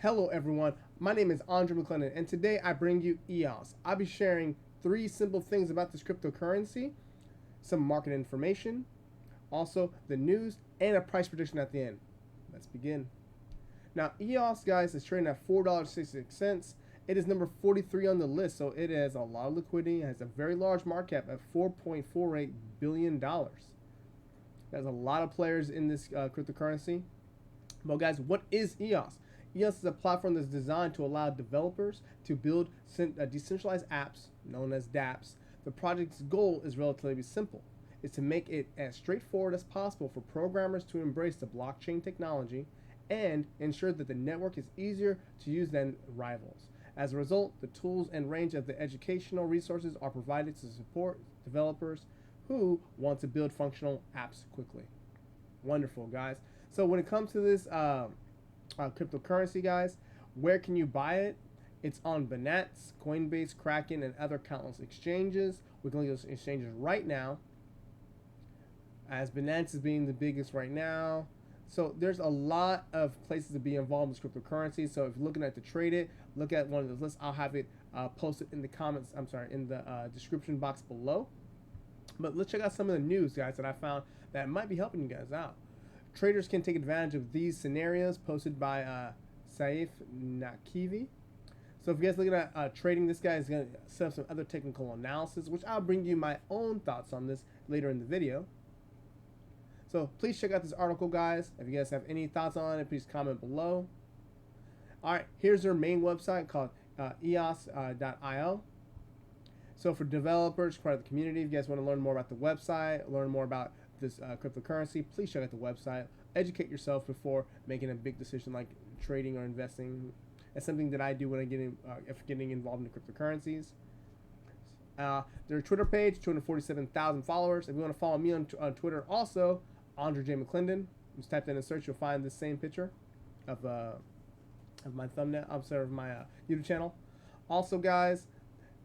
Hello everyone, my name is Andre McClendon and today I bring you EOS. I'll be sharing 3 simple things about this cryptocurrency, some market information, also the news, and a price prediction at the end. Let's begin. Now EOS, guys, is trading at $4.66. It is number 43 on the list, so it has a lot of liquidity. It has a very large market cap at $4.48 billion. There's a lot of players in this cryptocurrency. Well, guys, what is EOS? EOS is a platform that's designed to allow developers to build decentralized apps, known as dApps. The project's goal is relatively simple. It's to make it as straightforward as possible for programmers to embrace the blockchain technology and ensure that the network is easier to use than rivals. As a result, the tools and range of the educational resources are provided to support developers who want to build functional apps quickly. Wonderful, guys. So when it comes to this cryptocurrency, guys, where can you buy it? It's on Binance, Coinbase, Kraken, and other countless exchanges. We can look at those exchanges right now, as Binance is being the biggest right now. So there's a lot of places to be involved in this cryptocurrency. So if you're looking at to trade it, look at one of those lists. I'll have it posted in the comments. In the description box below. But let's check out some of the news, guys, that I found that might be helping you guys out. Traders can take advantage of these scenarios posted by Saif Nakivi. So if you guys looking at trading, this guy is going to set up some other technical analysis, which I'll bring you my own thoughts on this later in the video. So please check out this article, guys. If you guys have any thoughts on it, please comment below. All right, here's their main website called eos.io. So for developers, part of the community, if you guys want to learn more about the website, learn more about this cryptocurrency, please check out the website. Educate yourself before making a big decision like trading or investing. It's something that I do when I get getting involved in the cryptocurrencies. Their Twitter page, 247,000 followers. If you want to follow me on Twitter, also Andre J. McClendon. Just type that in search, you'll find the same picture of my thumbnail. I'm sorry, of my YouTube channel. Also, guys,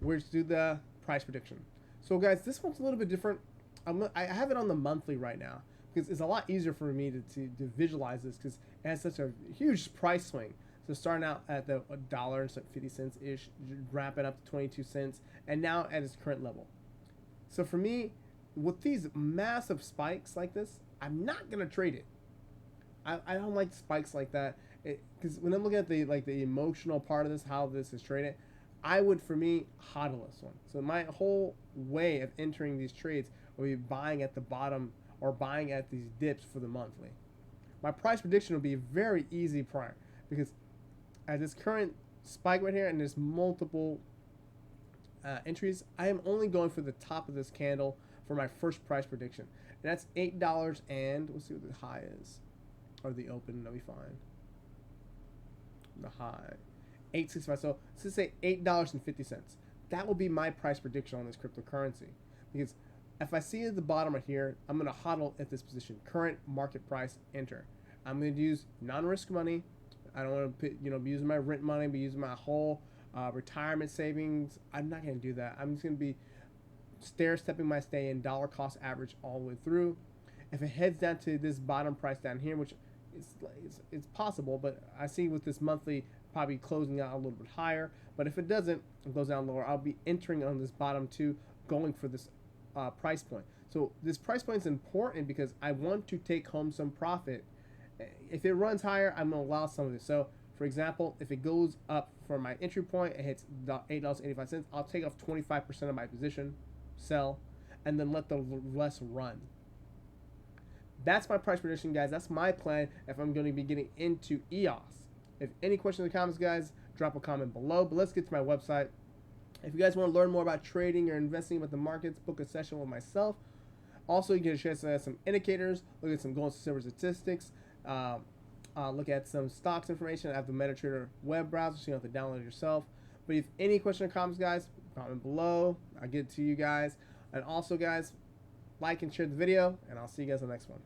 we're to do the price prediction. So, guys, this one's a little bit different. I have it on the monthly right now because it's a lot easier for me to visualize this because it has such a huge price swing. So starting out at the $1.50 ish, wrapping up to 22 cents, and now at its current level. So for me, with these massive spikes like this, I'm not gonna trade it. I don't like spikes like that because when I'm looking at the emotional part of this, how this is traded, I would, for me, hodl this one. So my whole way of entering these trades will be buying at the bottom or buying at these dips for the monthly. My price prediction will be very easy prior because at this current spike right here, and there's multiple entries, I am only going for the top of this candle for my first price prediction. And that's $8 and we'll see what the high is. Or the open, that'll be fine. The high. $8.65. So let's say $8.50. That will be my price prediction on this cryptocurrency. Because if I see at the bottom right here, I'm going to hodl at this position. Current market price, enter. I'm going to use non-risk money. I don't want to be using my rent money, be using my whole retirement savings. I'm not going to do that. I'm just going to be stair-stepping my stay in dollar cost average all the way through. If it heads down to this bottom price down here, which it's possible, but I see with this monthly probably closing out a little bit higher. But if it doesn't, it goes down lower, I'll be entering on this bottom two, going for this price point. So this price point is important because I want to take home some profit. If it runs higher, I'm going to allow some of this. So, for example, if it goes up from my entry point, it hits $8.85, I'll take off 25% of my position, sell, and then let the rest run. That's my price prediction, guys. That's my plan if I'm going to be getting into EOS. If any questions in the comments, guys, drop a comment below. But let's get to my website. If you guys want to learn more about trading or investing with the markets, book a session with myself. Also, you get a chance to have some indicators, look at some gold and silver statistics, look at some stocks information. I have the MetaTrader web browser, so you don't have to download it yourself. But if any questions or comments, guys, comment below. I'll get it to you guys. And also, guys, like and share the video, and I'll see you guys on the next one.